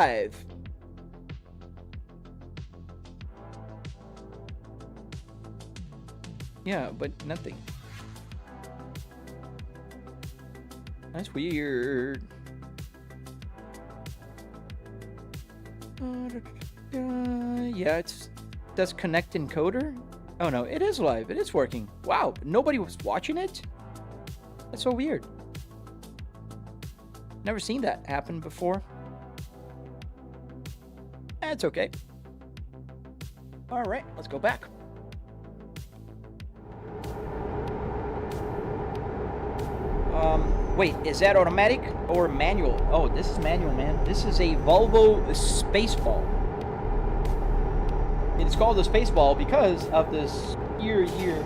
live. Yeah, but nothing. That's weird. Yeah, it's does connect encoder. Oh no, it is live. It is working. Wow, nobody was watching it. That's so weird. Never seen that happen before. That's okay. All right, let's go back. Wait, is that automatic or manual? Oh, this is manual, man. This is a Volvo Spaceball. It's called a Spaceball because of this gear here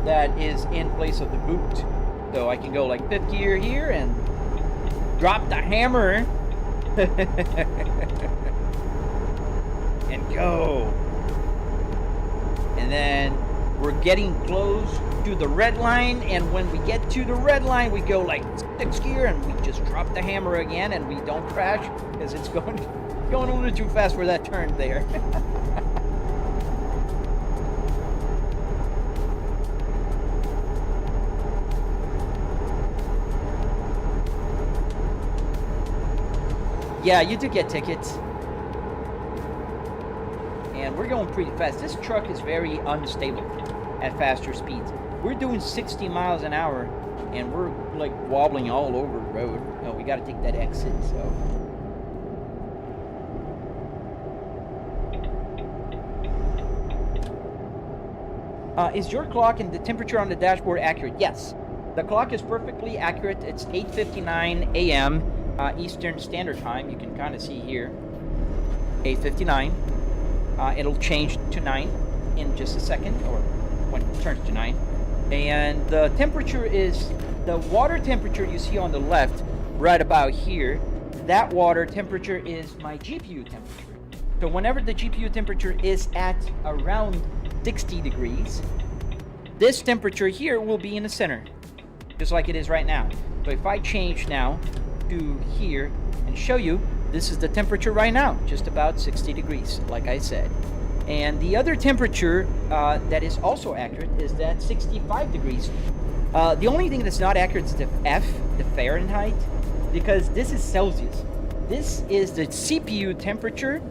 that is in place of the boot. So I can go like fifth gear here and drop the hammer and go. And then we're getting close to the red line, and when we get to the red line, we go like sixth gear and we just drop the hammer again, and we don't crash because it's going a little too fast for that turn there. Yeah, you do get tickets. And we're going pretty fast. This truck is very unstable at faster speeds. We're doing 60 miles an hour, and we're like wobbling all over the road. Oh, we got to take that exit, so. Is your clock and the temperature on the dashboard accurate? Yes. The clock is perfectly accurate. It's 8:59 a.m. Eastern Standard Time. You can kind of see here. 8:59. It'll change to 9 in just a second, or when it turns to 9. And the temperature is the water temperature you see on the left, right about here. That water temperature is my GPU temperature. So whenever the GPU temperature is at around 60 degrees, this temperature here will be in the center, just like it is right now. So if I change now to here and show you, this is the temperature right now, just about 60 degrees, like I said. And the other temperature that is also accurate is that 65 degrees. The only thing that's not accurate is the the Fahrenheit, because this is Celsius. This is the CPU temperature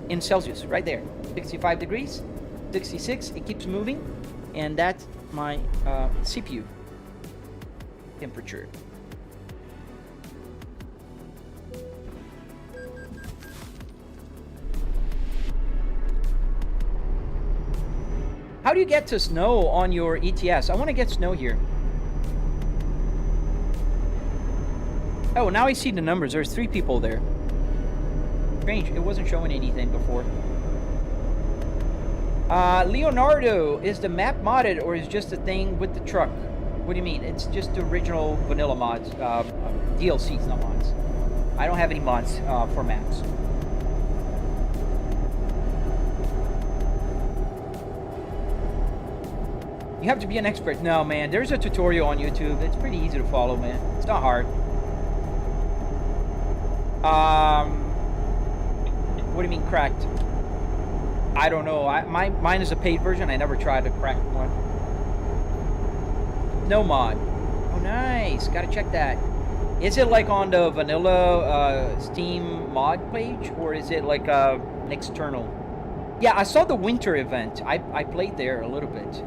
in Celsius, right there. 65 degrees, 66, it keeps moving, and that's my CPU temperature. How do you get to snow on your ETS? I want to get snow here. Oh, now I see the numbers. There's 3 people there. Strange, it wasn't showing anything before. Leonardo, is the map modded or is just a thing with the truck? What do you mean? It's just the original vanilla mods, DLCs, not mods. I don't have any mods for maps. You have to be an expert. No, man, there's a tutorial on YouTube. It's pretty easy to follow, man. It's not hard. What do you mean cracked? I don't know. Mine is a paid version. I never tried a cracked one. No mod. Oh, nice. Gotta check that. Is it like on the vanilla Steam mod page, or is it like an external? Yeah, I saw the winter event. I played there a little bit.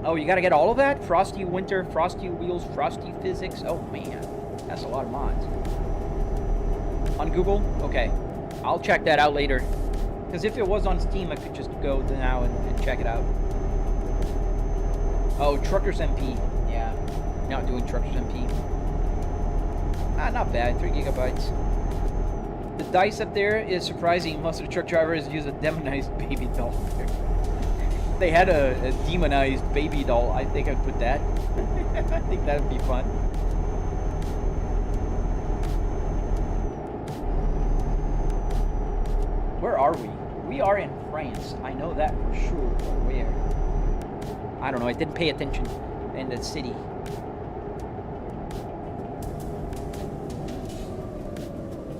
Oh, you gotta get all of that? Frosty Winter, Frosty Wheels, Frosty Physics. Oh, man. That's a lot of mods. On Google? Okay. I'll check that out later. Because if it was on Steam, I could just go now and check it out. Oh, Truckers MP. Yeah. Not doing Truckers MP. Not bad. 3 gigabytes. The dice up there is surprising. Most of the truck drivers use a demonized baby doll. They had a demonized baby doll. I think I'd put that. I think that would be fun. Where are we? We are in France. I know that for sure. But where? I don't know. I didn't pay attention in the city.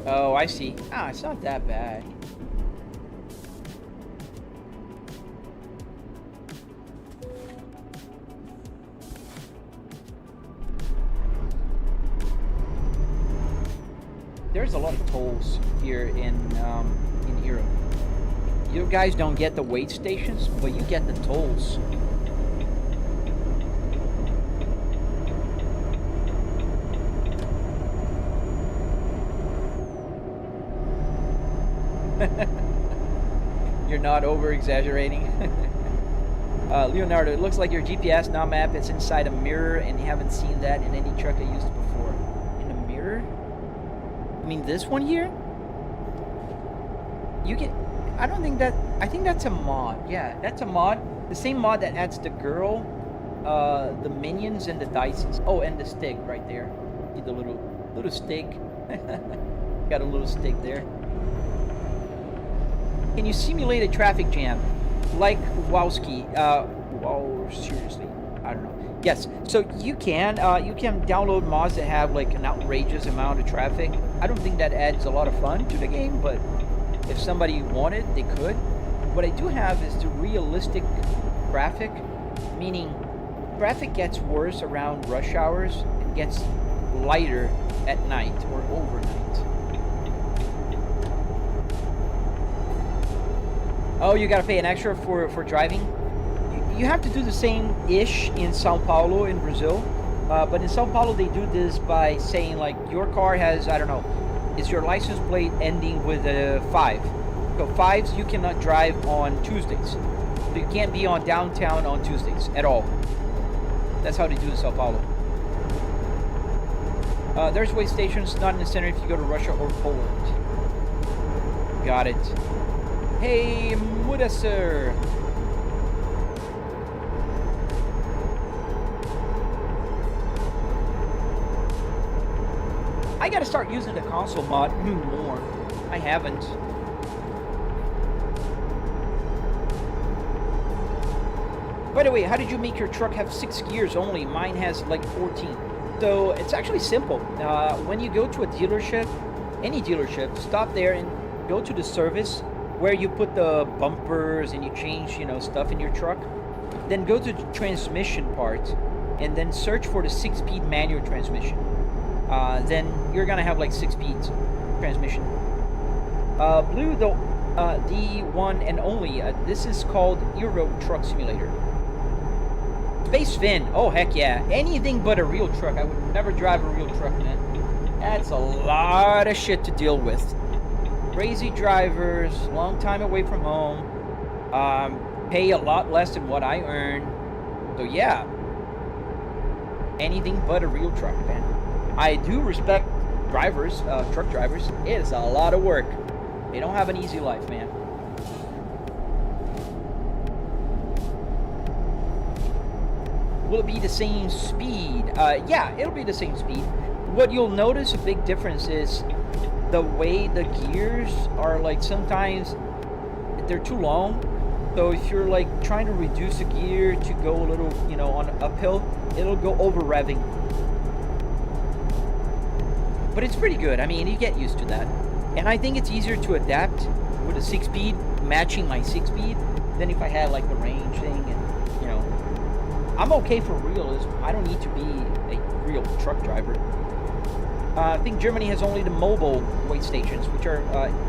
Oh, I see. Ah, it's not that bad. There's a lot of tolls here in Europe. You guys don't get the wait stations, but you get the tolls. You're not over-exaggerating. Leonardo, it looks like your GPS now map is inside a mirror, and you haven't seen that in any truck I used before. In a mirror? I mean, this one here? You can... I don't think that... I think that's a mod. Yeah, that's a mod. The same mod that adds the girl, the minions, and the dices. Oh, and the stick right there. See the little stick. Got a little stick there. Can you simulate a traffic jam? Like Wowski. Wow, seriously. I don't know. Yes, so you can download mods that have like an outrageous amount of traffic. I don't think that adds a lot of fun to the game, but if somebody wanted, they could. What I do have is the realistic traffic, meaning traffic gets worse around rush hours and gets lighter at night or overnight. Oh, you gotta pay an extra for driving? You have to do the same-ish in Sao Paulo in Brazil, but in Sao Paulo they do this by saying like your car has, I don't know, is your license plate ending with a 5. So 5s you cannot drive on Tuesdays. So you can't be on downtown on Tuesdays at all. That's how they do in Sao Paulo. There's wait stations not in the center if you go to Russia or Poland. Got it. Hey, Mudasir. I gotta start using the console mod more. I haven't. By the way, how did you make your truck have 6 gears only? Mine has like 14. So it's actually simple. When you go to a dealership, any dealership, stop there and go to the service where you put the bumpers and you change, you know, stuff in your truck. Then go to the transmission part and then search for the 6-speed manual transmission. Then you're gonna have like 6-speed transmission. Blue, the one and only. This is called Euro Truck Simulator. Space Fin. Oh heck yeah! Anything but a real truck. I would never drive a real truck, man. That's a lot of shit to deal with. Crazy drivers, long time away from home, pay a lot less than what I earn. So yeah, anything but a real truck, man. I do respect drivers, truck drivers. It is a lot of work. They don't have an easy life, man. Will it be the same speed? Yeah, it'll be the same speed. What you'll notice a big difference is the way the gears are, like, sometimes they're too long. So if you're like trying to reduce a gear to go a little, you know, on uphill, it'll go over revving. But it's pretty good. I mean, you get used to that. And I think it's easier to adapt with a 6-speed matching my 6-speed than if I had like the range thing. And, you know, I'm okay for realism. I don't need to be a real truck driver. I think Germany has only the mobile wait stations, which are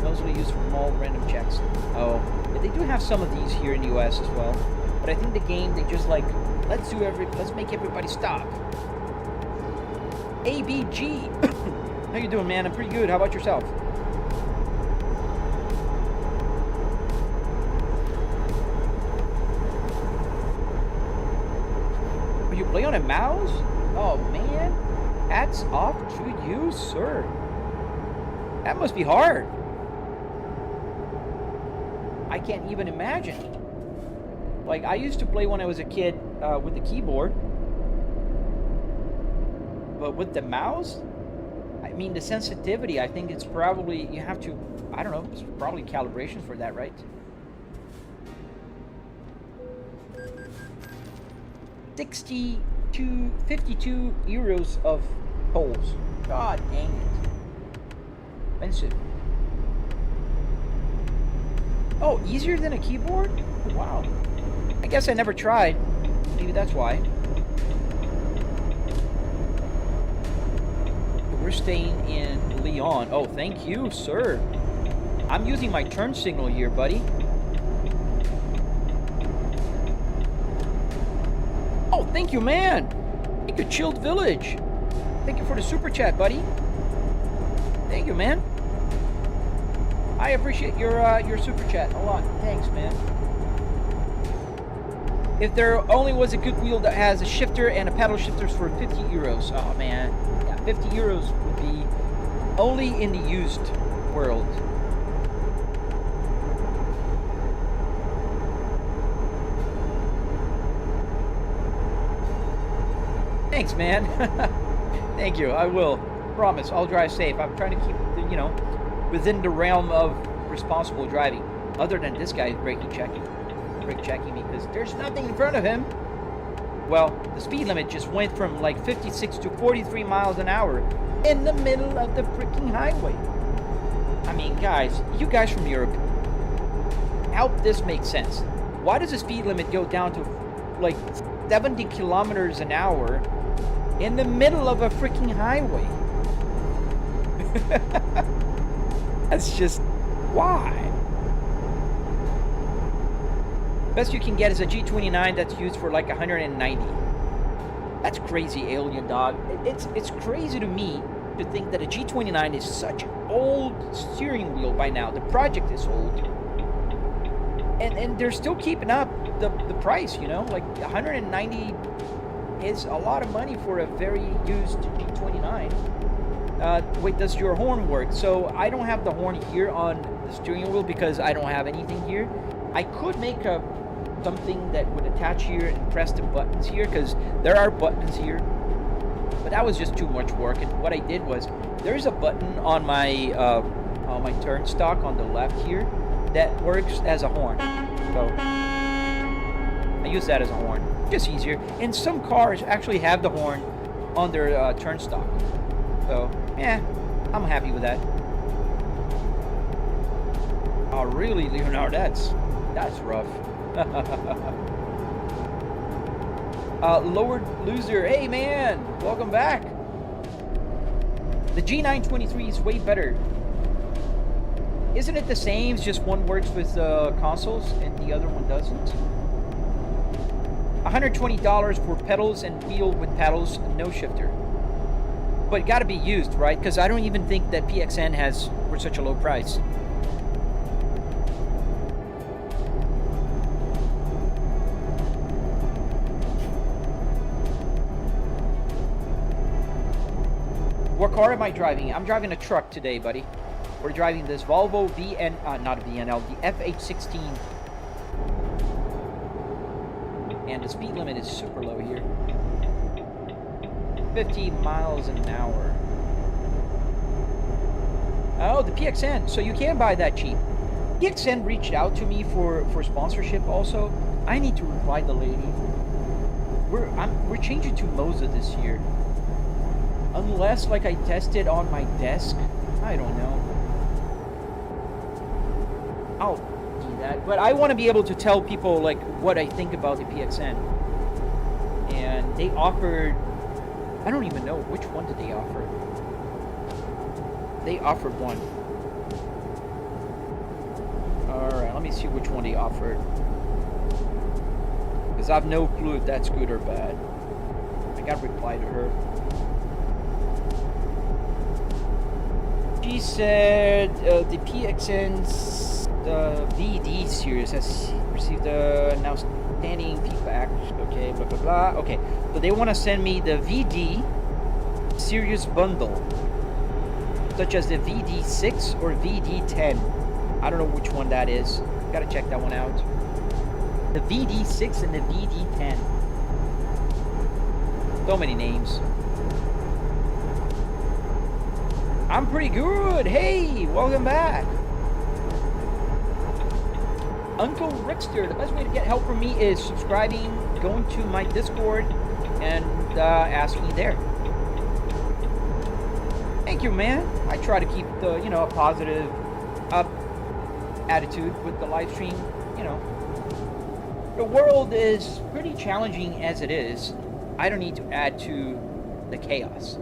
mostly used for small random checks. Oh, but they do have some of these here in the US as well. But I think the game, they just like, let's make everybody stop. ABG. How you doing, man? I'm pretty good. How about yourself? You play on a mouse? Oh man, hats off to you, sir. That must be hard. I can't even imagine. Like, I used to play when I was a kid with the keyboard, but with the mouse, I mean, the sensitivity, I think it's probably, you have to, I don't know, it's probably calibration for that, right? 52 euros of tolls. God dang it. expensive. Oh, easier than a keyboard? Wow. I guess I never tried. Maybe that's why. We're staying in Lyon. Oh, thank you, sir. I'm using my turn signal here, buddy. Oh, thank you, man. Thank you, Chilled Village. Thank you for the super chat, buddy. Thank you, man. I appreciate your super chat a lot. Thanks, man. If there only was a good wheel that has a shifter and a paddle shifters for 50 euros. Oh, man. Yeah, 50 euros would be only in the used world. Thanks, man. Thank you. I will. Promise. I'll drive safe. I'm trying to keep, you know, within the realm of responsible driving. Other than this guy brake checking me because there's nothing in front of him. Well, the speed limit just went from like 56 to 43 miles an hour in the middle of the freaking highway. I mean, guys, you guys from Europe, help this make sense. Why does the speed limit go down to like 70 kilometers an hour in the middle of a freaking highway? That's just, why? Best you can get is a G29 that's used for like 190. That's crazy, Alien Dog. It's crazy to me to think that a G29 is such an old steering wheel by now. The project is old. And they're still keeping up the price, you know? Like 190 is a lot of money for a very used G29. Wait, does your horn work? So I don't have the horn here on the steering wheel because I don't have anything here. I could make something that would attach here and press the buttons here because there are buttons here. But that was just too much work. And what I did was there's a button on my turn stock on the left here that works as a horn. So I use that as a horn. Just easier. And some cars actually have the horn on their turn stock. So, yeah, I'm happy with that. Oh, really, Leonard? That's rough. Lowered Loser. Hey, man. Welcome back. The G923 is way better. Isn't it the same? It's just one works with consoles and the other one doesn't? $120 for pedals and wheel with paddles, no shifter. But it got to be used, right? Because I don't even think that PXN has for such a low price. What car am I driving? I'm driving a truck today, buddy. We're driving this Volvo not VNL, the FH16. And the speed limit is super low here. 50 miles an hour. Oh, the PXN. So you can buy that cheap. PXN reached out to me for sponsorship also. I need to reply the lady. We're changing to Moza this year. Unless like I test it on my desk. I don't know. I'll do that. But I want to be able to tell people like what I think about the PXN. And they offered, I don't even know which one did they offer. They offered one. Alright, let me see which one they offered. Because I have no clue if that's good or bad. I gotta reply to her. She said the PXN's VD series has received an outstanding feedback. Okay, blah blah blah. Okay, so they want to send me the VD series bundle, such as the VD6 or VD10. I don't know which one that is. Gotta check that one out. The VD6 and the VD10. So many names. I'm pretty good. Hey, welcome back. Uncle Rickster, the best way to get help from me is subscribing, going to my Discord, and asking there. Thank you, man. I try to keep the, you know, a positive attitude with the live stream. You know, the world is pretty challenging as it is. I don't need to add to the chaos.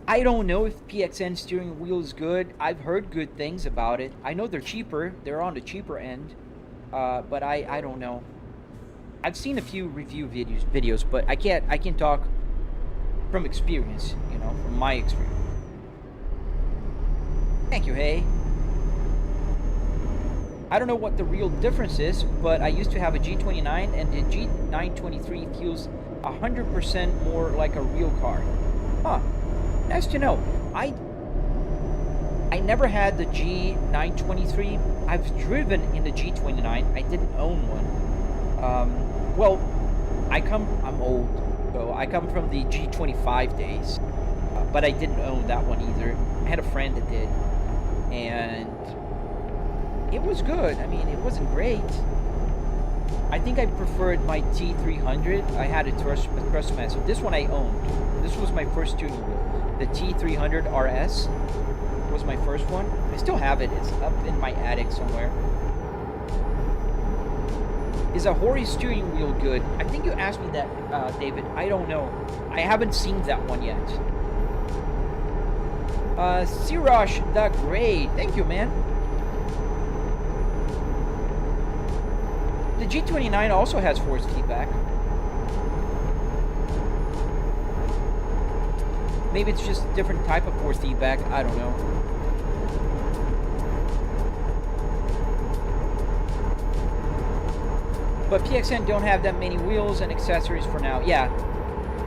I don't know if PXN steering wheel is good. I've heard good things about it. I know they're cheaper. They're on the cheaper end. But I don't know. I've seen a few review videos, but I can't talk from experience, you know, from my experience. Thank you, hey. I don't know what the real difference is, but I used to have a G29 and the G923 feels 100% more like a real car. Huh. Nice to know. I never had the G923. I've driven in the G29. I didn't own one. Well, I'm old, so I come from the G25 days, but I didn't own that one either. I had a friend that did, and it was good. I mean, it wasn't great. I think I preferred my T300. I had a Thrustmaster. This one I owned. This was my first steering wheel. The T300 RS was my first one. I still have it. It's up in my attic somewhere. Is a Hori steering wheel good? I think you asked me that, David. I don't know. I haven't seen that one yet. Sirash the Great. Thank you, man. The G29 also has force feedback. Maybe it's just a different type of force feedback. I don't know. But PXN don't have that many wheels and accessories for now. Yeah,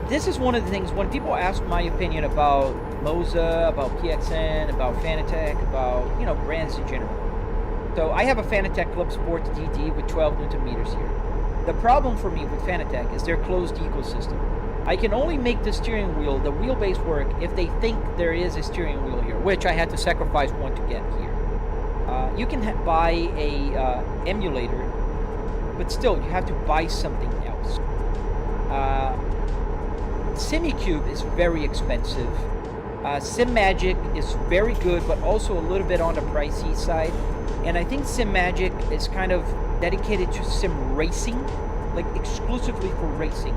this is one of the things when people ask my opinion about Moza, about PXN, about Fanatec, about, you know, brands in general. So I have a Fanatec Clubsport DD with 12 Newton meters here. The problem for me with Fanatec is their closed ecosystem. I can only make the steering wheel, the wheelbase work if they think there is a steering wheel here, which I had to sacrifice one to get here. You can buy a emulator, but still you have to buy something else. SimiCube is very expensive. SimMagic is very good, but also a little bit on the pricey side. And I think SimMagic is kind of dedicated to sim racing, like exclusively for racing.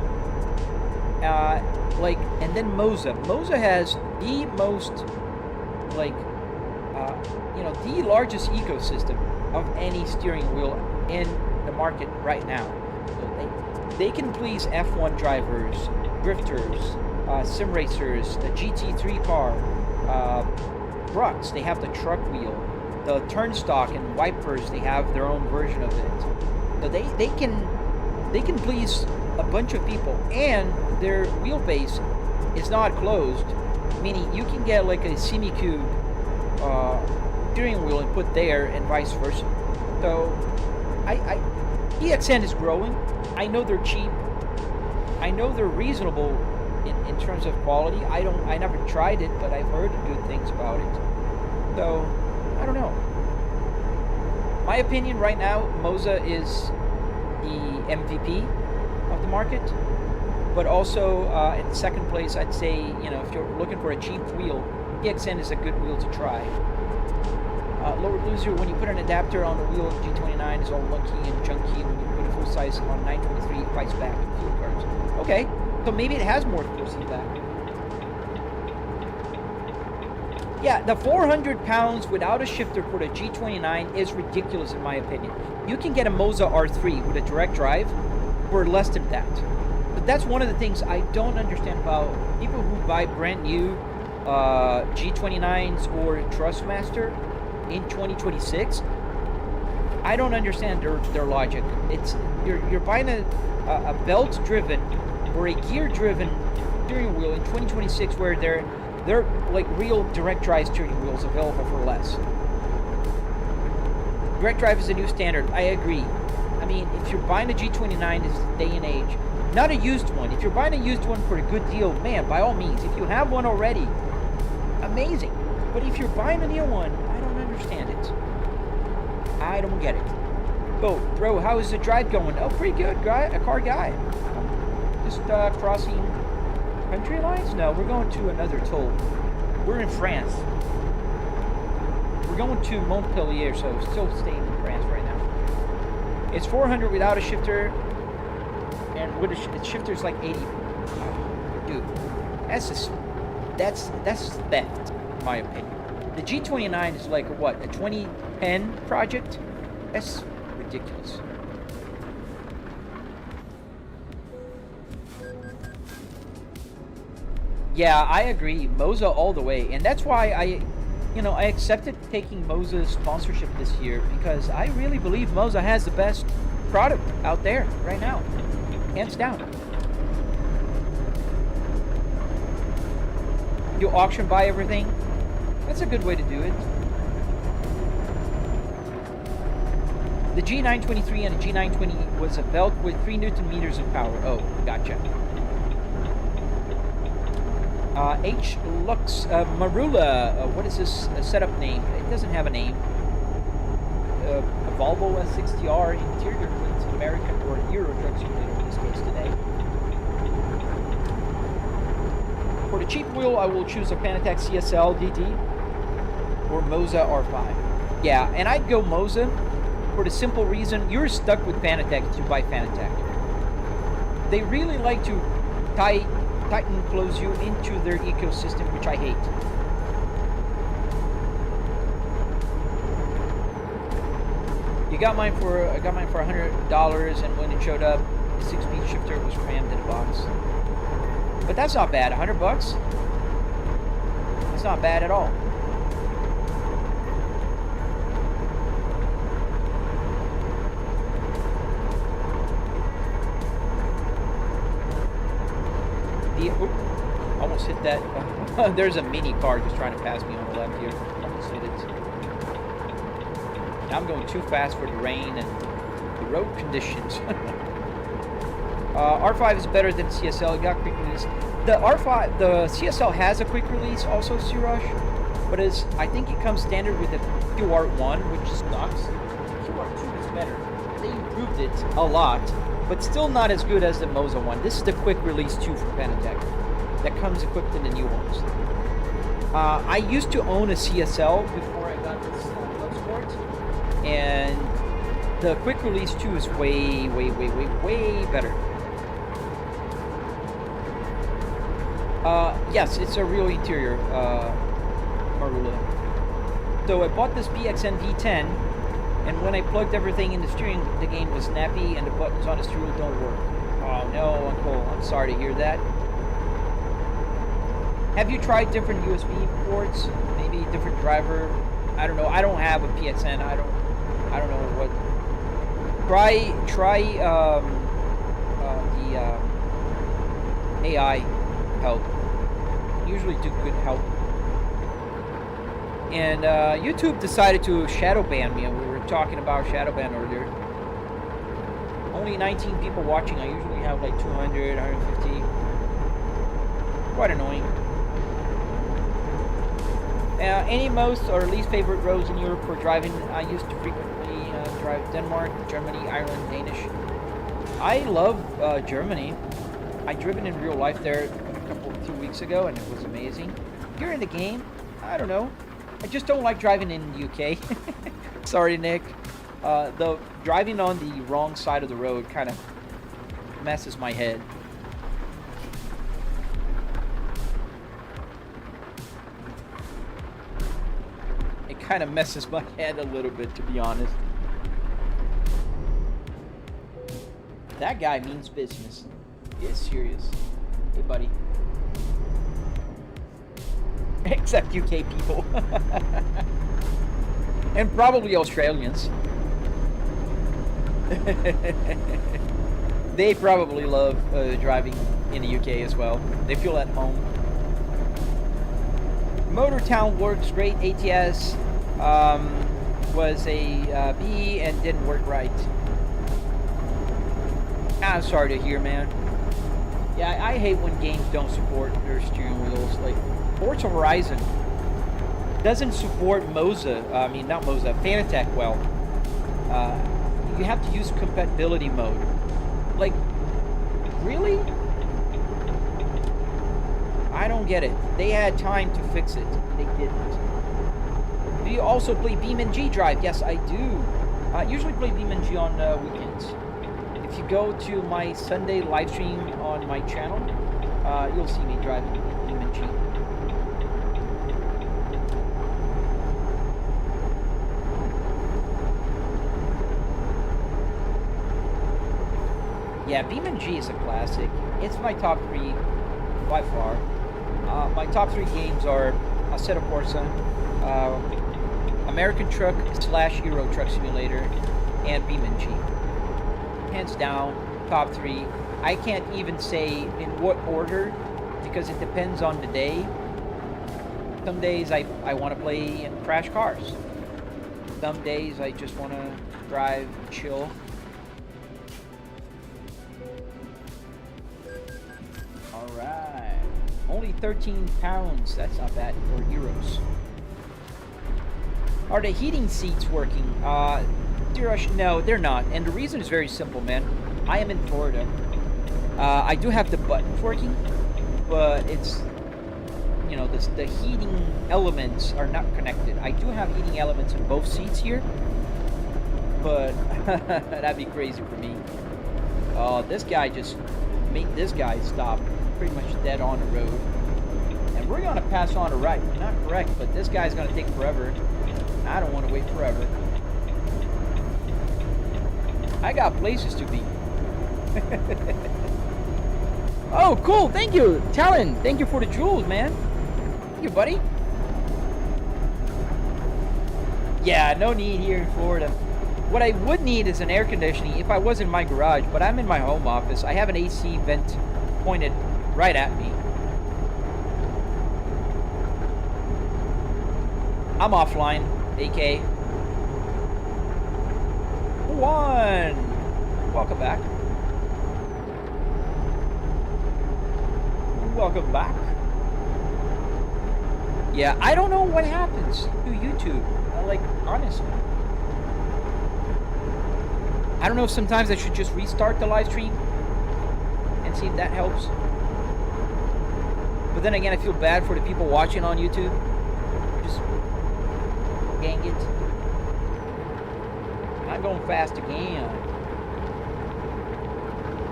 And then Moza. Moza has the most, like, you know, the largest ecosystem of any steering wheel in the market right now. So they can please F1 drivers, drifters, sim racers, the GT3 car, trucks. They have the truck wheel, the turnstock and wipers. They have their own version of it. So they can please a bunch of people, and their wheelbase is not closed, meaning you can get like a SimiCube steering wheel and put there, and vice versa. So PXN is growing. I know they're cheap. I know they're reasonable in terms of quality. I never tried it, but I've heard good things about it. So I don't know. My opinion right now, Moza is the MVP of the market, but also in second place, I'd say, you know, if you're looking for a cheap wheel, PXN is a good wheel to try. Lord Loser, when you put an adapter on the wheel of G29, is all lunky and junky. When you put a full size on 923, it fights back with fuel cards. Okay, so maybe it has more force feedback. Yeah, the 400 pounds without a shifter for the G29 is ridiculous in my opinion. You can get a Moza R3 with a direct drive for less than that. But that's one of the things I don't understand about people who buy brand new G29s or Thrustmaster in 2026. I don't understand their logic. It's you're buying a belt-driven or a gear-driven steering wheel in 2026 where they're like real direct drive steering wheels available for less. Direct drive is a new standard. I agree. I mean, if you're buying a G29 this day and age, not a used one. If you're buying a used one for a good deal, man, by all means. If you have one already, amazing. But if you're buying a new one, I don't understand it. I don't get it. Bro, how is the drive going? Oh, pretty good, guy. A car guy. Just crossing Country lines? No, we're going to another toll. We're in France. We're going to Montpellier, so still staying in France right now. It's 400 without a shifter, and with a shifter's like 80. Oh, dude, that's theft, in my opinion. The G29 is like what, a 2010 project? That's ridiculous. Yeah, I agree. Moza all the way, and that's why I accepted taking Moza's sponsorship this year, because I really believe Moza has the best product out there right now, hands down. You auction buy everything. That's a good way to do it. The G923 and the G920 was a belt with 3 Newton meters of power. Oh, gotcha. H. Lux Marula. What is this setup name? It doesn't have a name. A Volvo S60R interior with American or Euro truck simulator in this case today. For the cheap wheel, I will choose a Fanatec CSL DD or Moza R5. Yeah, and I'd go Moza for the simple reason you're stuck with Fanatec if you buy Fanatec. They really like to tighten close you into their ecosystem, which I hate. I got mine for $100, and when it showed up, the 6-speed shifter was crammed in a box. But that's not bad. $100 bucks. It's not bad at all. Almost hit that. There's a mini car just trying to pass me on the left here. Almost hit it. Now I'm going too fast for the rain and the road conditions. R5 is better than CSL. It got quick release. The R5, the CSL has a quick release also, Siraj, but I think it comes standard with the QR1, which sucks. QR2 is better. They improved it a lot, but still not as good as the Moza one. This is the quick release 2 from Fanatec that comes equipped in the new ones. I used to own a CSL before I got this Clubsport, and the quick release 2 is way better. Yes, it's a real interior, Marula. So I bought this BXN V10, and when I plugged everything in the steering, the game was snappy and the buttons on the steering wheel don't work. Oh no, Uncle, I'm sorry to hear that. Have you tried different USB ports? Maybe different driver? I don't know. I don't have a PXN. I don't know what. Try the AI help. Usually do good help. And YouTube decided to shadow ban me, and we were talking about shadow ban earlier. Only 19 people watching. I usually have like 200, 150. Quite annoying. Any most or least favorite roads in Europe for driving? I used to frequently drive Denmark, Germany, Ireland, Danish. I love Germany. I driven in real life there a few weeks ago, and it was amazing. Here in the game, I don't know. I just don't like driving in the UK. Sorry, Nick. The driving on the wrong side of the road kind of messes my head. It kind of messes my head a little bit, to be honest. That guy means business. He is serious. Hey, buddy. Except UK people. And probably Australians. They probably love driving in the UK as well. They feel at home. Motortown works great. ATS was a B and didn't work right. I'm sorry to hear, man. Yeah, I hate when games don't support their steering wheels. Like Forza Horizon doesn't support Moza. I mean, not Moza, Fanatec well. You have to use compatibility mode. Like, really? I don't get it. They had time to fix it. They didn't. Do you also play BeamNG.drive? Yes, I do. I usually play BeamNG on weekends. If you go to my Sunday live stream on my channel, you'll see me driving BeamNG. Yeah, BeamNG is a classic. It's my top 3 by far. My top 3 games are Assetto Corsa, American Truck / Euro Truck Simulator, and BeamNG. Hands down, top 3. I can't even say in what order because it depends on the day. Some days I want to play and crash cars. Some days I just want to drive, chill. Alright. Only 13 pounds. That's not bad. Or euros. Are the heating seats working? No, they're not. And the reason is very simple, man. I am in Florida. I do have the buttons working, but it's, you know, the heating elements are not connected. I do have heating elements in both seats here, but that'd be crazy for me. This guy just made this guy stop pretty much dead on the road. And we're gonna pass on the right. Not correct, but this guy's gonna take forever. I don't want to wait forever. I got places to be. Oh, cool. Thank you, Talon. Thank you for the jewels, man. Thank you, buddy. Yeah, no need here in Florida. What I would need is an air conditioning if I was in my garage, but I'm in my home office. I have an AC vent pointed right at me. I'm offline, AK. Welcome back. Welcome back. Yeah, I don't know what happens to YouTube. Like, honestly. I don't know if sometimes I should just restart the live stream and see if that helps. But then again, I feel bad for the people watching on YouTube. Just gang it. Not going fast again.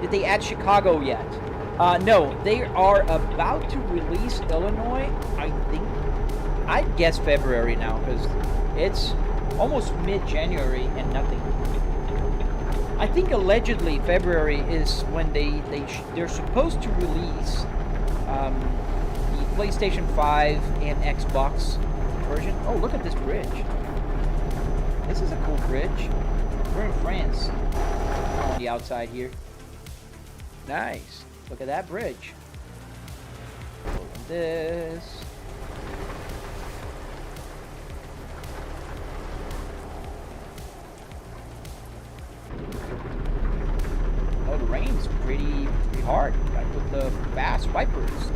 Did they add Chicago yet? No, they are about to release Illinois, I think. I'd guess February now, because it's almost mid-January and nothing. I think allegedly February is when they're supposed to release the PlayStation 5 and Xbox version. Oh, look at this bridge. This is a cool bridge. We're in France. On the outside here. Nice. Look at that bridge. Open this. Oh, the rain's pretty hard. Gotta put the fast wipers.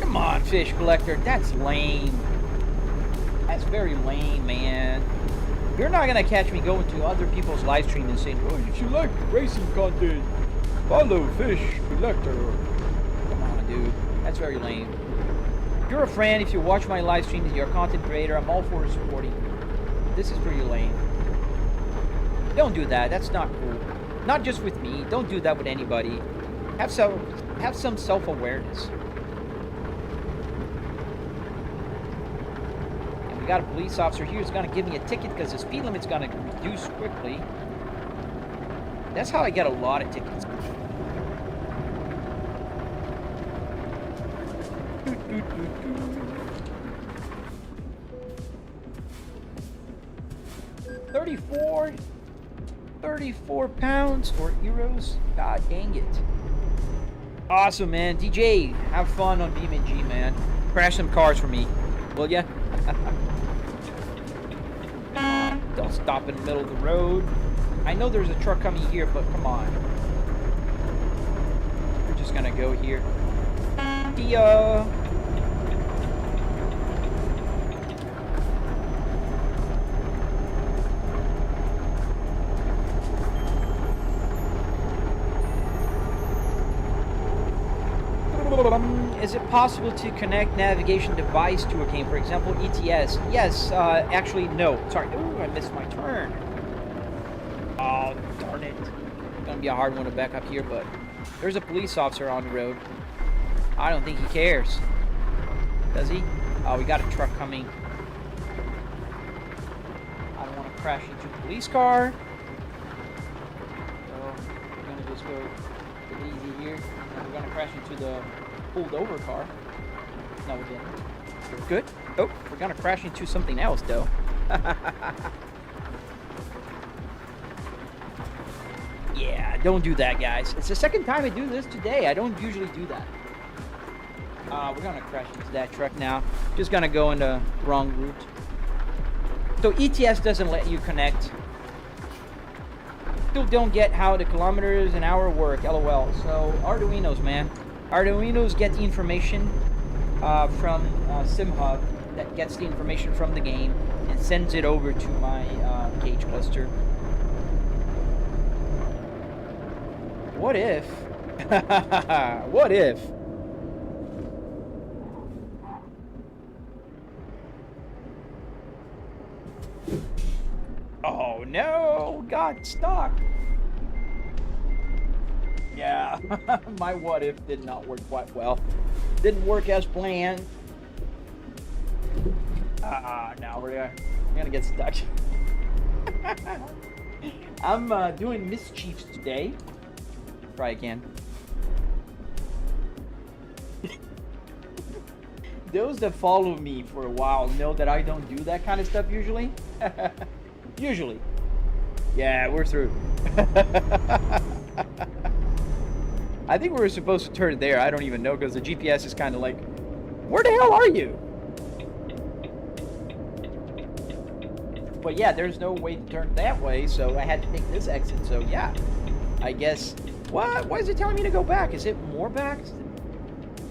Come on, fish collector. That's lame. That's very lame, man. You're not gonna catch me going to other people's live stream and saying, "Oh, if you like racing content, follow Fish Collector." Come on, dude. That's very lame. If you're a friend, if you watch my live stream, you're a content creator, I'm all for supporting. This is pretty lame. Don't do that. That's not cool. Not just with me. Don't do that with anybody. Have some self-awareness. Got a police officer here who's going to give me a ticket because the speed limit's going to reduce quickly. That's how I get a lot of tickets. $34 pounds or euros. God dang it. Awesome, man. DJ, have fun on BeamNG, man. Crash some cars for me, will ya? Don't stop in the middle of the road. I know there's a truck coming here, but come on. We're just gonna go here. See ya. Is it possible to connect navigation device to a game, for example, ETS? Yes, actually, no. Sorry. Ooh, I missed my turn. Oh, darn it. It's gonna be a hard one to back up here, but there's a police officer on the road. I don't think he cares. Does he? Oh, we got a truck coming. I don't want to crash into a police car. So, we're gonna just go easy here. And we're gonna crash into the pulled over car. No, we didn't. We're good. Oh, we're gonna crash into something else, though. Yeah, don't do that, guys. It's the second time I do this today. I don't usually do that. We're gonna crash into that truck now. Just gonna go in the wrong route. So ETS doesn't let you connect. Still don't get how the kilometers an hour work, LOL. So Arduinos, man. Arduinos get the information from SimHub that gets the information from the game and sends it over to my gauge cluster. What if? What if? Oh no, got stuck. Yeah, my what if did not work quite well. Didn't work as planned. Now we're gonna get stuck. I'm doing mischiefs today. Try again. Those that follow me for a while know that I don't do that kind of stuff usually. Usually. Yeah, we're through. I think we were supposed to turn there. I don't even know because the GPS is kind of like, where the hell are you? But yeah, there's no way to turn that way, so I had to take this exit. So yeah, I guess. What? Why is it telling me to go back? Is it more back?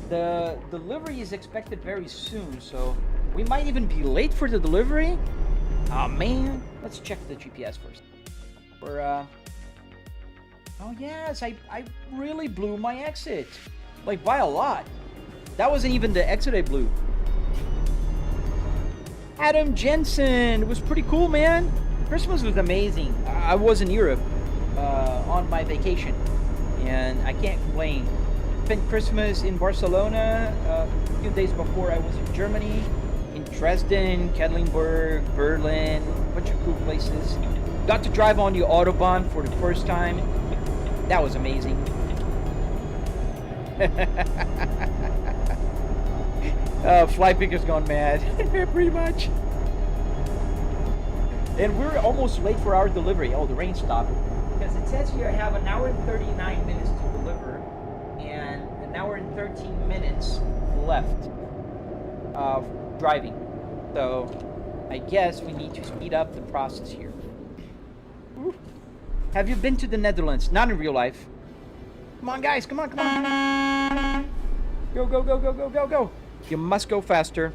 The delivery is expected very soon, so we might even be late for the delivery. Oh man, let's check the GPS first. We're oh yes, I really blew my exit, like by a lot. That wasn't even the exit I blew. Adam Jensen, it was pretty cool, man. Christmas was amazing. I was in Europe on my vacation, and I can't complain. Spent Christmas in Barcelona. A few days before, I was in Germany, in Dresden, Quedlinburg, Berlin, a bunch of cool places. Got to drive on the Autobahn for the first time. That was amazing. Flypicker's gone mad, pretty much. And we're almost late for our delivery. Oh, the rain stopped. Because it says here I have an hour and 39 minutes to deliver, and an hour and 13 minutes left of driving. So I guess we need to speed up the process here. Ooh. Have you been to the Netherlands? Not in real life. Come on, guys. Come on, come on. Go, go, go, go, go, go, go. You must go faster.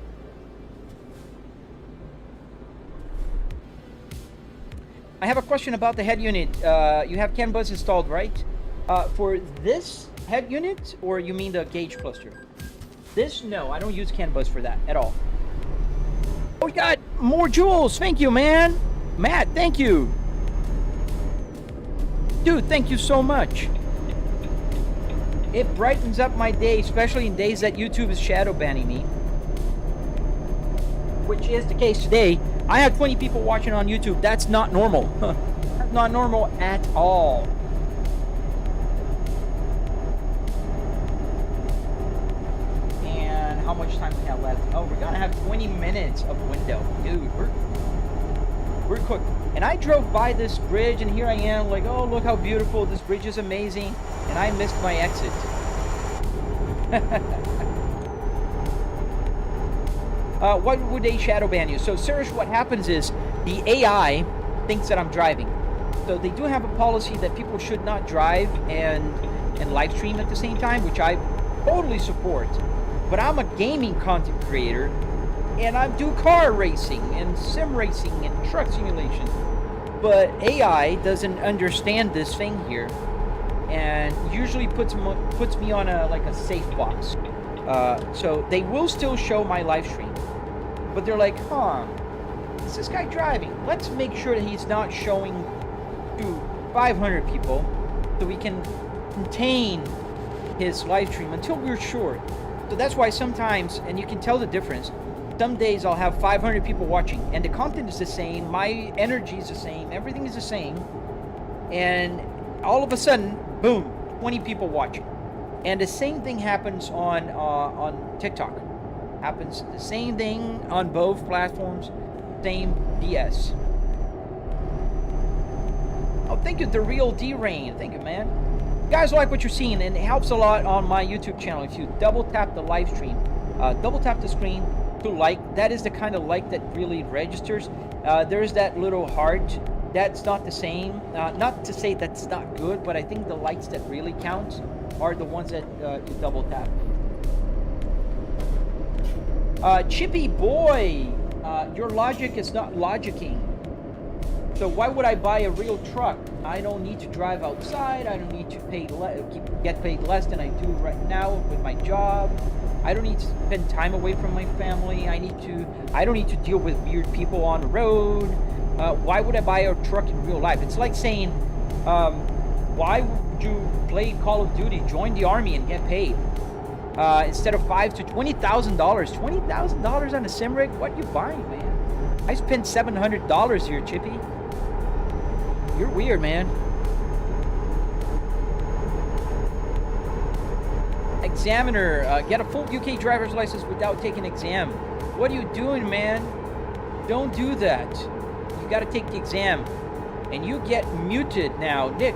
I have a question about the head unit. You have CAN bus installed, right? For this head unit, or you mean the gauge cluster? This, no, I don't use CAN bus for that at all. Oh, we got more jewels. Thank you, man. Matt, thank you. Dude, thank you so much. It brightens up my day, especially in days that YouTube is shadow banning me. Which is the case today. I have 20 people watching on YouTube. That's not normal. That's not normal at all. And how much time we have left? Oh, we're gonna have 20 minutes of window. Dude, we're cooked. And I drove by this bridge, and here I am, like, oh, look how beautiful. This bridge is amazing. And I missed my exit. Why would they shadow ban you? So, Serge, what happens is the AI thinks that I'm driving. So they do have a policy that people should not drive and live stream at the same time, which I totally support. But I'm a gaming content creator, and I do car racing and sim racing and truck simulation. But AI doesn't understand this thing here. and usually puts me on a safe box. So they will still show my live stream, but they're like, huh, is this guy driving? Let's make sure that he's not showing to 500 people, so we can contain his live stream until we're sure. So that's why sometimes, and you can tell the difference, some days I'll have 500 people watching, and the content is the same, my energy is the same, everything is the same, and all of a sudden, boom, 20 people watching. And the same thing happens on TikTok. Happens the same thing on both platforms, same BS. Oh, thank you, The Real D-Rain. Thank you, man. You guys like what you're seeing, and it helps a lot on my YouTube channel. If you double tap the live stream, double tap the screen to like, that is the kind of like that really registers. There's that little heart. That's not the same. Not to say that's not good, but I think the likes that really count are the ones that you double tap. Chippy boy, your logic is not logicking. So why would I buy a real truck? I don't need to drive outside. I don't need to get paid less than I do right now with my job. I don't need to spend time away from my family. I don't need to deal with weird people on the road. Why would I buy a truck in real life? It's like saying, why would you play Call of Duty, join the army, and get paid instead of $5,000 to $20,000? $20,000 on a sim rig? What you buying, man? I spent $700 here, Chippy. You're weird, man. Examiner, get a full UK driver's license without taking an exam. What are you doing, man? Don't do that. You got to take the exam, and you get muted now. Nick,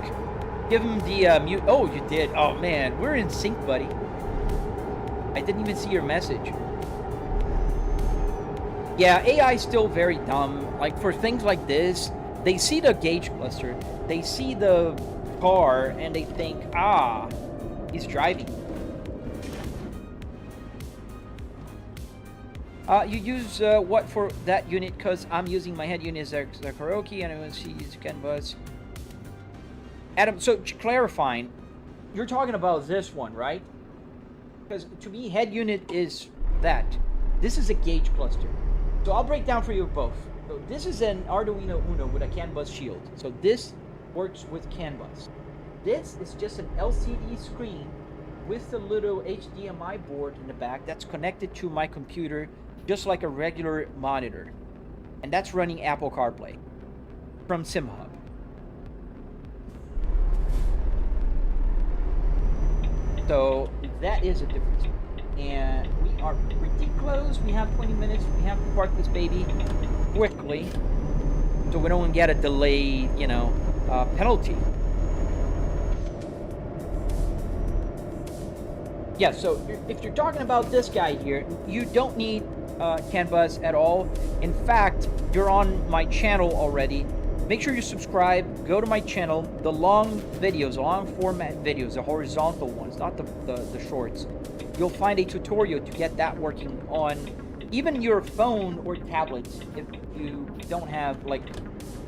give him the mute. Oh, you did. Oh man, we're in sync, buddy. I didn't even see your message. Yeah, AI is still very dumb. Like for things like this, they see the gauge cluster, they see the car, and they think, ah, he's driving. You use what for that unit? Because I'm using my head unit as a karaoke, and I want to see you can bus. Adam, so clarifying, you're talking about this one, right? Because to me, head unit is that. This is a gauge cluster. So I'll break down for you both. So this is an Arduino Uno with a CAN bus shield. So this works with CAN bus. This is just an LCD screen with a little HDMI board in the back that's connected to my computer, just like a regular monitor. And that's running Apple CarPlay from SimHub. So that is a difference. And we are pretty close. We have 20 minutes. We have to park this baby quickly so we don't get a delay, penalty. Yeah, so if you're talking about this guy here, you don't need CAN bus at all. In fact, you're on my channel already. Make sure you subscribe, go to my channel. The long videos, long format videos, the horizontal ones, not the shorts. You'll find a tutorial to get that working on even your phone or tablet. If you don't have like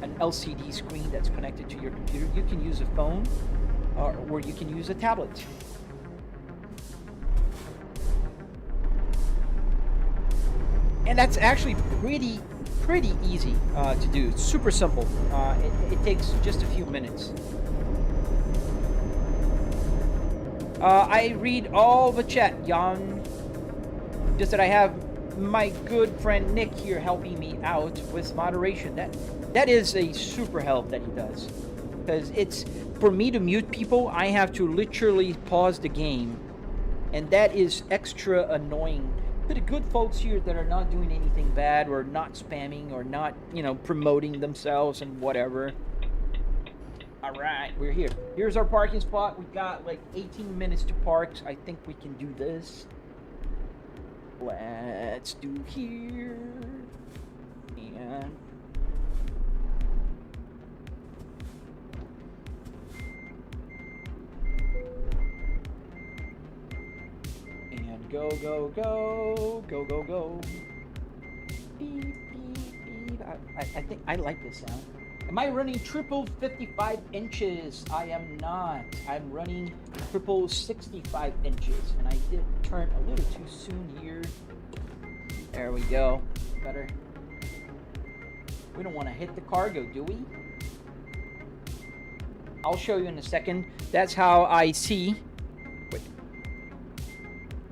an LCD screen that's connected to your computer, you can use a phone or you can use a tablet. And that's actually pretty easy to do. It's super simple. It takes just a few minutes. I read all the chat, Jan. Just that I have my good friend Nick here helping me out with moderation. That is a super help that he does. Because it's, for me to mute people, I have to literally pause the game. And that is extra annoying to the good folks here that are not doing anything bad or not spamming or not, promoting themselves and whatever. All right, we're here. Here's our parking spot. We've got like 18 minutes to park. So I think we can do this. Let's do here. And go, go, go, go, go, go. Beep, beep, beep. I think I like this sound. Am I running triple 55 inches? I am not. I'm running triple 65 inches. And I did turn a little too soon here. There we go. Better. We don't want to hit the cargo, do we? I'll show you in a second. That's how I see. Wait.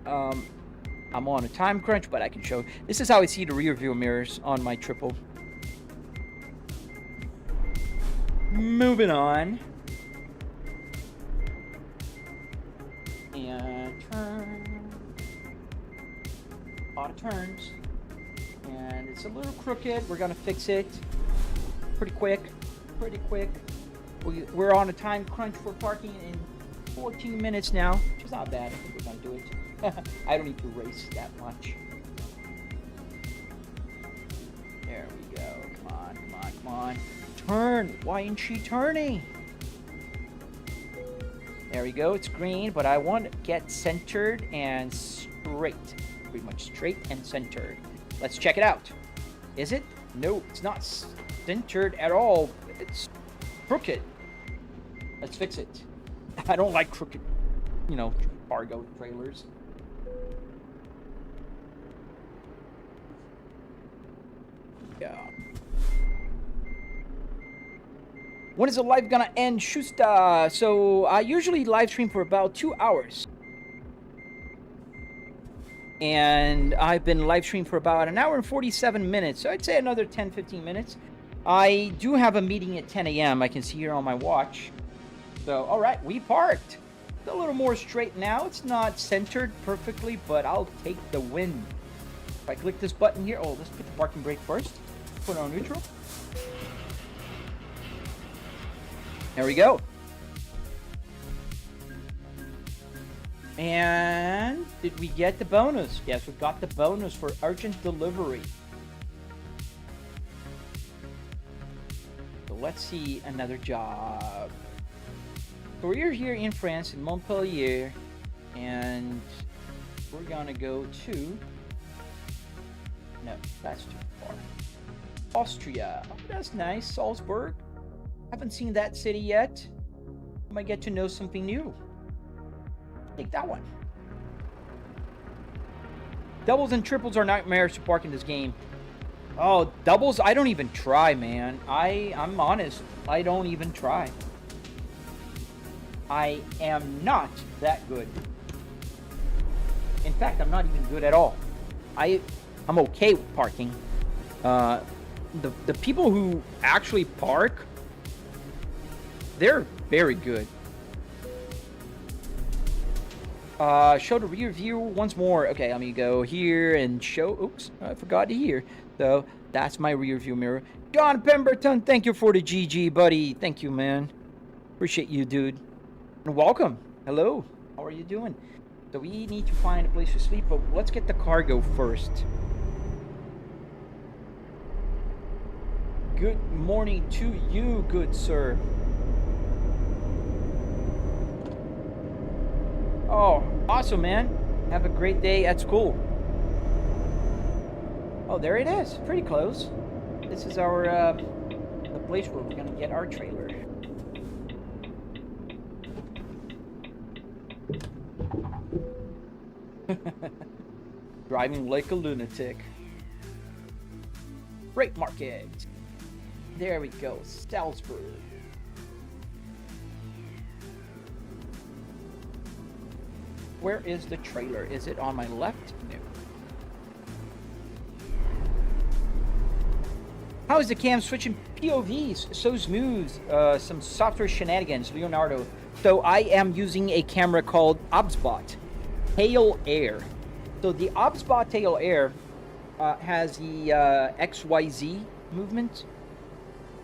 I'm on a time crunch, but I can show. This is how I see the rear view mirrors on my triple. Moving on. And turn. A lot of turns. And it's a little crooked. We're going to fix it pretty quick. Pretty quick. We're on a time crunch for parking in 14 minutes now, which is not bad. I think we're going to do it. I don't need to race that much. There we go. Come on, come on, come on. Turn. Why isn't she turning? There we go. It's green, but I want to get centered and straight. Pretty much straight and centered. Let's check it out. Is it? No, it's not centered at all. It's crooked. Let's fix it. I don't like crooked, you know, cargo trailers. Yeah. When is the live gonna end, Schuster? So I usually live stream for about 2 hours. And I've been live streaming for about 1 hour and 47 minutes. So I'd say another 10-15 minutes. I do have a meeting at 10 a.m. I can see here on my watch. So, all right, we parked. It's a little more straight now. It's not centered perfectly, but I'll take the win. If I click this button here, oh, let's put the parking brake first. Put it on neutral. There we go. And did we get the bonus? Yes, we got the bonus for urgent delivery. So let's see another job. So we're here in France, in Montpellier, and we're gonna go to... No, that's too far. Austria. Oh, that's nice. Salzburg. Haven't seen that city yet. Might get to know something new. Take that one. Doubles and triples are nightmares to park in this game. Oh, doubles, I don't even try, man. I'm honest. I don't even try. I am not that good. In fact, I'm not even good at all. I'm okay with parking. The people who actually park, they're very good. Show the rear view once more. Okay, let me go here and show. Oops, I forgot to hear. So that's my rear view mirror. John Pemberton, thank you for the GG, buddy. Thank you, man. Appreciate you, dude. And welcome. Hello. How are you doing? So we need to find a place to sleep, but let's get the cargo first. Good morning to you, good sir. Oh, awesome, man. Have a great day at school. Oh, there it is. Pretty close. This is our, the place where we're going to get our trailer. Driving like a lunatic. Freight market. There we go. Salzburg. Where is the trailer? Is it on my left? No. How is the cam switching POVs? So smooth. Some software shenanigans, Leonardo. So I am using a camera called OBSBot Tail Air. So the OBSBot Tail Air has the XYZ movement.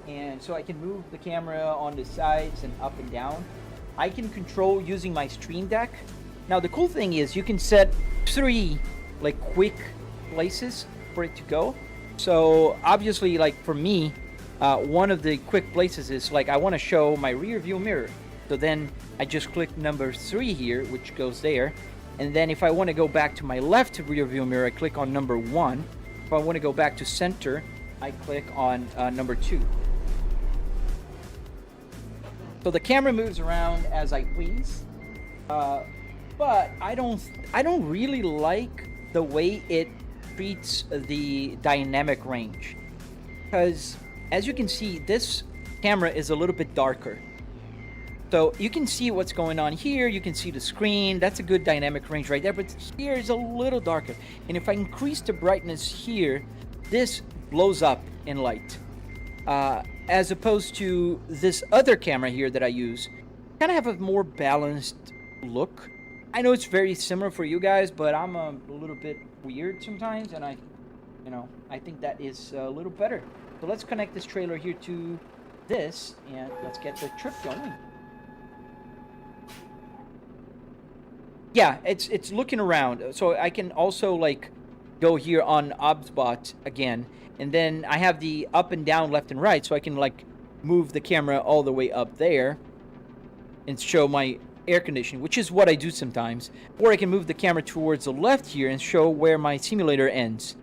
And so I can move the camera on the sides and up and down. I can control using my Stream Deck. Now the cool thing is you can set 3 like quick places for it to go. So obviously, like for me, one of the quick places is like I want to show my rear view mirror. So then I just click number 3 here, which goes there. And then if I want to go back to my left rear view mirror, I click on number 1. If I want to go back to center, I click on number 2. So the camera moves around as I please, but I don't really like the way it treats the dynamic range, because as you can see, this camera is a little bit darker. So you can see what's going on here. You can see the screen. That's a good dynamic range right there. But here is a little darker. And if I increase the brightness here, this blows up in light. As opposed to this other camera here that I use, kind of have a more balanced look. I know it's very similar for you guys, but I'm a little bit weird sometimes, and I think that is a little better. So let's connect this trailer here to this, and let's get the trip going. Yeah, it's looking around, so I can also like go here on OBSBot again, and then I have the up and down, left and right, so I can like move the camera all the way up there and show my air conditioning, which is what I do sometimes. Or I can move the camera towards the left here and show where my simulator ends,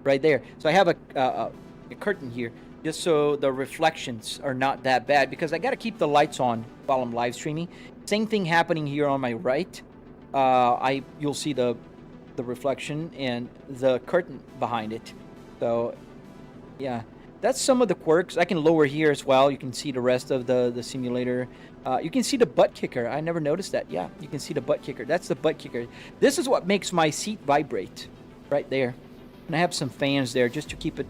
right there. So I have a curtain here just so the reflections are not that bad, because I got to keep the lights on while I'm live streaming. Same thing happening here on my right. You'll see the reflection and the curtain behind it. So yeah, that's some of the quirks. I can lower here as well. You can see the rest of the simulator. You can see the Buttkicker. I never noticed that. Yeah, you can see the Buttkicker. That's the Buttkicker. This is what makes my seat vibrate right there. And I have some fans there just to keep it,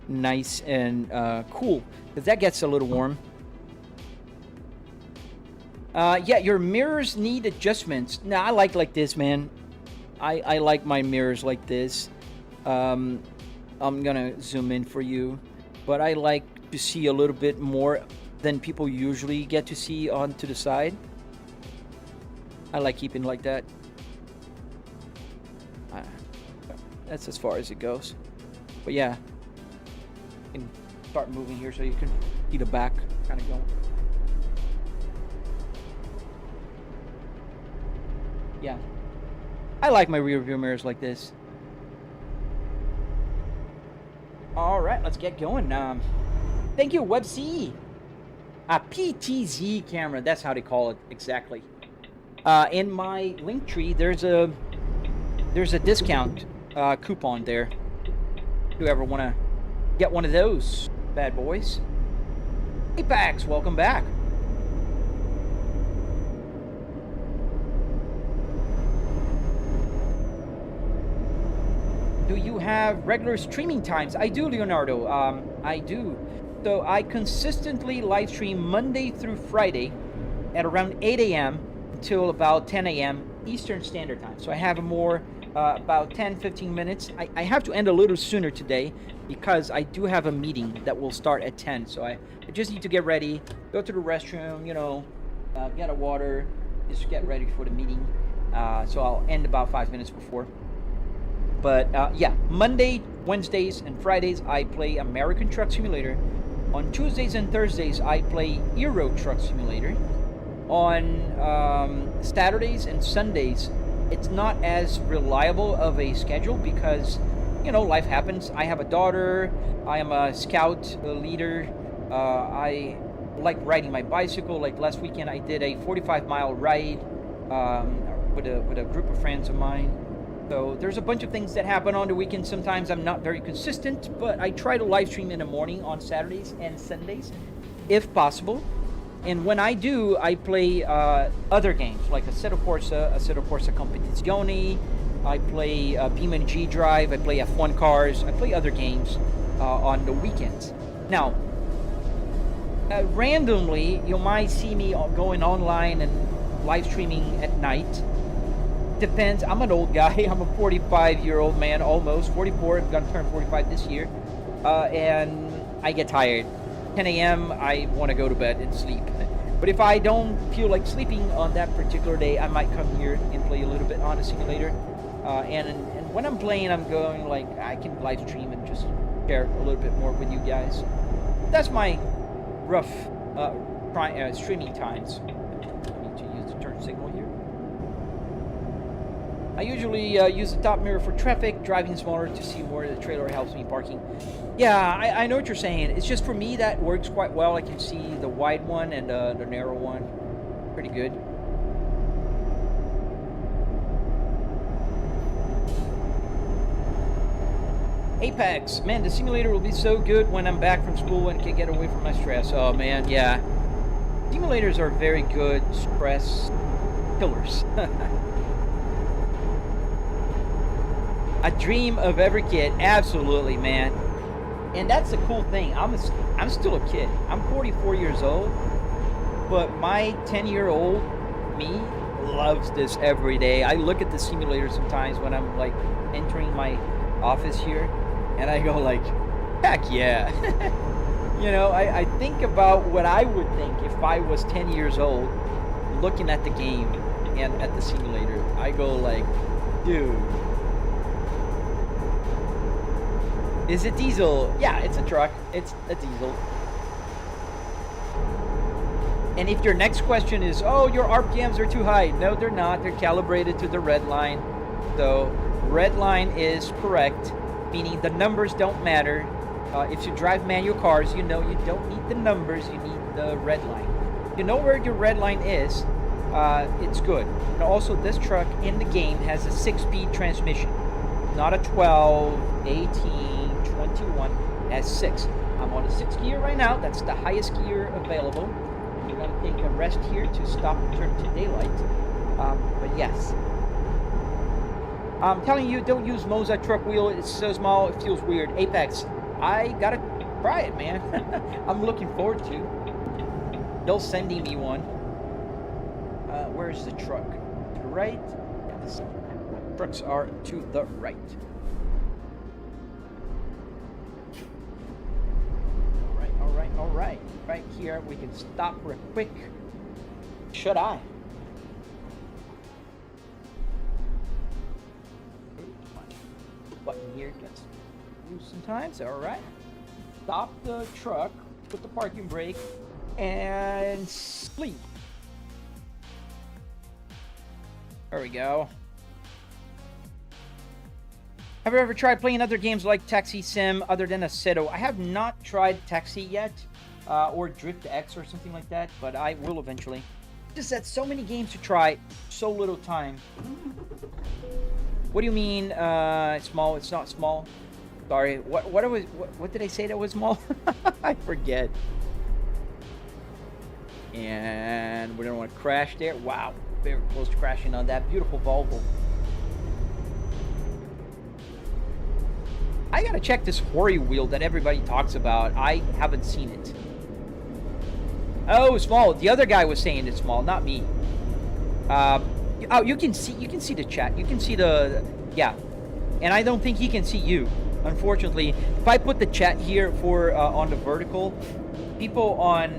nice and cool, because that gets a little warm. Yeah, your mirrors need adjustments. Nah, I like this, man. I like my mirrors like this. I'm gonna zoom in for you, but I like to see a little bit more than people usually get to see on to the side. I like keeping like that. That's as far as it goes. But yeah, you can start moving here so you can see the back kind of going. Yeah, I like my rear view mirrors like this. All right, let's get going. Thank you, WebC. A PTZ camera, that's how they call it exactly. In my link tree, there's a discount coupon there. If you ever want to get one of those bad boys. Hey, Pax, welcome back. Do you have regular streaming times? I do, Leonardo. I do. So I consistently live stream Monday through Friday at around 8 a.m. until about 10 a.m. Eastern Standard Time. So I have about 10-15 minutes. I have to end a little sooner today because I do have a meeting that will start at 10. So I just need to get ready, go to the restroom, get a water, just get ready for the meeting. So I'll end about 5 minutes before. But yeah, Monday, Wednesdays, and Fridays I play American Truck Simulator. On Tuesdays and Thursdays I play Euro Truck Simulator. On Saturdays and Sundays it's not as reliable of a schedule because, life happens. I have a daughter, I am a scout leader, I like riding my bicycle. Like last weekend I did a 45-mile ride with a group of friends of mine. So there's a bunch of things that happen on the weekend. Sometimes I'm not very consistent, but I try to live stream in the morning on Saturdays and Sundays, if possible. And when I do, I play other games like Assetto Corsa Competizione. I play BeamNG.drive. I play F1 cars. I play other games on the weekends. Now, randomly, you might see me going online and live streaming at night. Depends. I'm an old guy. I'm a 45-year-old man, almost 44. I'm gonna turn 45 this year, and I get tired. 10 a.m. I want to go to bed and sleep. But if I don't feel like sleeping on that particular day, I might come here and play a little bit on the simulator. And when I'm playing, I'm going like I can live stream and just share a little bit more with you guys. That's my rough streaming times. I need to use the turn signal here. I usually use the top mirror for traffic, driving smaller to see more. The trailer helps me parking. Yeah, I know what you're saying. It's just for me that works quite well. I can see the wide one and the narrow one. Pretty good. Apex, man, the simulator will be so good when I'm back from school and can get away from my stress. Oh man, yeah. Simulators are very good stress killers. A dream of every kid, absolutely, man. And that's the cool thing. I'm still a kid. I'm 44 years old, but my 10-year-old me loves this every day. I look at the simulator sometimes when I'm like entering my office here, and I go like, heck yeah. You know, I think about what I would think if I was 10 years old looking at the game and at the simulator. I go like, dude. Is it diesel? Yeah, it's a truck. It's a diesel. And if your next question is, oh, your RPMs are too high. No, they're not. They're calibrated to the red line. So red line is correct, meaning the numbers don't matter. If you drive manual cars, you know you don't need the numbers. You need the red line. You know where your red line is. It's good. And also, this truck in the game has a 6-speed transmission. Not a 12, 18, 21, it has 6. I'm on a 6 gear right now. That's the highest gear available. We're going to take a rest here to stop and turn to daylight. But yes. I'm telling you, don't use Moza truck wheel. It's so small, it feels weird. Apex, I got to try it, man. I'm looking forward to. They'll sending me one. Where's the truck? To the right. Yes. Trucks are to the right. All right. Right here, we can stop real quick. Should I? Button here gets used sometimes. All right. Stop the truck. Put the parking brake and sleep. There we go. Have you ever tried playing other games like Taxi Sim other than Assetto? I have not tried Taxi yet, or Drift X or something like that, but I will eventually. Just that so many games to try, so little time. What do you mean, small? It's not small. Sorry. What did I say that was small? I forget. And we don't want to crash there. Wow, very close to crashing on that beautiful Volvo. I gotta check this Hori wheel that everybody talks about. I haven't seen it. Oh, small. The other guy was saying it's small, not me. Oh, you can see the chat. You can see the yeah. And I don't think he can see you. Unfortunately, if I put the chat here for on the vertical, people on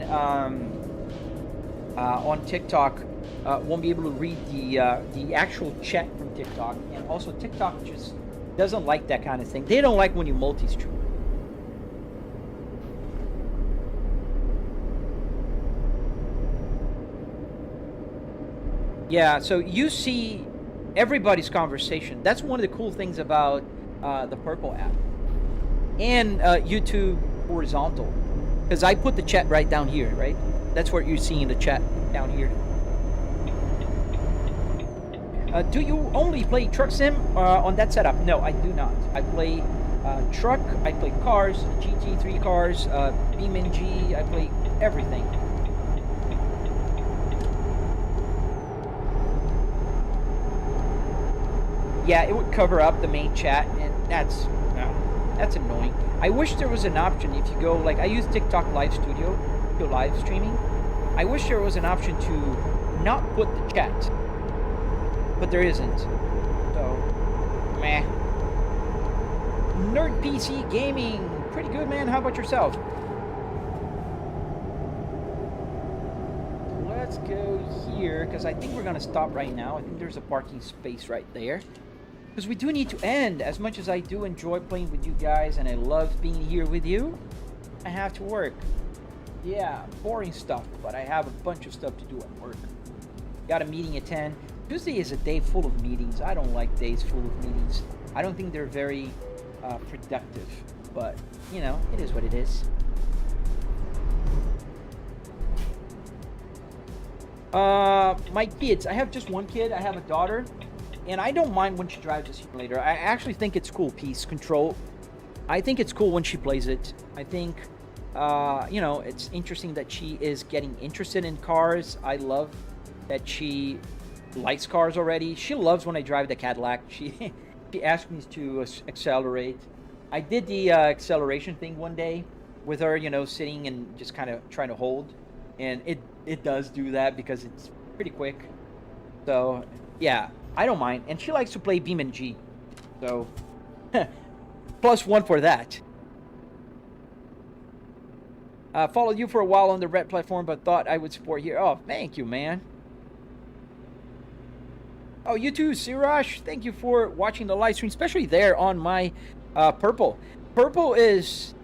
TikTok won't be able to read the actual chat from TikTok, and also TikTok just doesn't like that kind of thing. They don't like when you multi-stream. Yeah, so you see everybody's conversation. That's one of the cool things about the Purple app and YouTube horizontal, because I put the chat right down here, right? That's what you're seeing, the chat down here. Do you only play truck sim on that setup? No, I do not. I play truck, I play cars, GT3 cars, BeamNG, I play everything. Yeah, it would cover up the main chat, and that's annoying. I wish there was an option if you go, like, I use TikTok Live Studio to live streaming. I wish there was an option to not put the chat. But there isn't. So, meh. Nerd PC Gaming. Pretty good, man. How about yourself? Let's go here, because I think we're going to stop right now. I think there's a parking space right there. Because we do need to end. As much as I do enjoy playing with you guys, and I love being here with you, I have to work. Yeah, boring stuff, but I have a bunch of stuff to do at work. Got a meeting at 10. Tuesday is a day full of meetings. I don't like days full of meetings. I don't think they're very productive. But, you know, it is what it is. My kids. I have just one kid. I have a daughter. And I don't mind when she drives a simulator. I actually think it's cool. Peace Control. I think it's cool when she plays it. I think, you know, it's interesting that she is getting interested in cars. I love that she likes cars already. She loves when I drive the Cadillac. She asked me to accelerate. I did the acceleration thing one day with her, you know, sitting and just kind of trying to hold. And it does do that because it's pretty quick. So, yeah, I don't mind. And she likes to play BeamNG. So, +1 for that. Followed you for a while on the Red platform, but thought I would support here. Oh, thank you, man. Oh, you too, Sirash. Thank you for watching the live stream, especially there on my purple. Purple is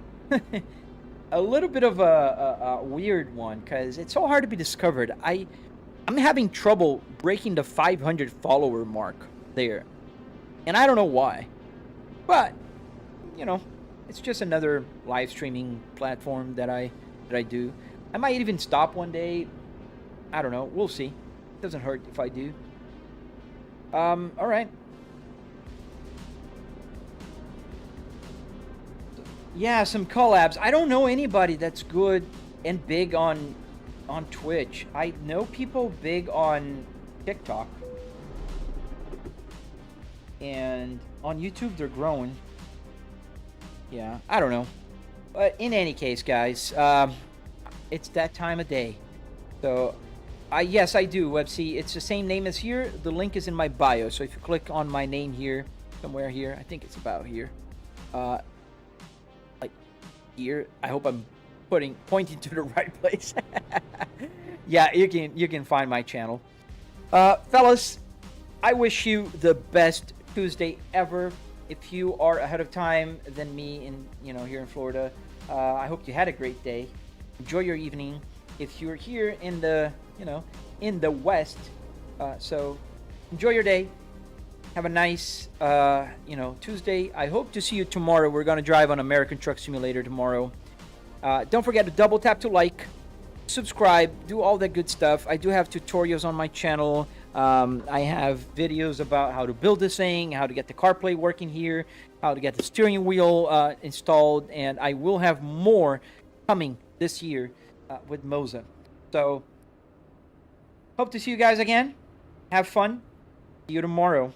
a little bit of a weird one because it's so hard to be discovered. I'm having trouble breaking the 500 follower mark there, and I don't know why. But you know, it's just another live streaming platform that I do. I might even stop one day. I don't know. We'll see. It doesn't hurt if I do. All right. Yeah, some collabs. I don't know anybody that's good and big on Twitch. I know people big on TikTok. And on YouTube, they're growing. Yeah, I don't know. But in any case, guys, it's that time of day. So, yes, I do, WebC. It's the same name as here. The link is in my bio. So if you click on my name here, somewhere here, I think it's about here. Like here. I hope I'm pointing to the right place. Yeah, you can find my channel. Fellas, I wish you the best Tuesday ever. If you are ahead of time than me in, you know, here in Florida, I hope you had a great day. Enjoy your evening. If you're here in the, you know, in the West, so enjoy your day. Have a nice, you know, Tuesday. I hope to see you tomorrow. We're going to drive on American Truck Simulator tomorrow. Don't forget to double tap to like, subscribe, do all that good stuff. I do have tutorials on my channel. I have videos about how to build this thing, how to get the CarPlay working here, how to get the steering wheel installed, and I will have more coming this year with Moza. So, hope to see you guys again. Have fun. See you tomorrow.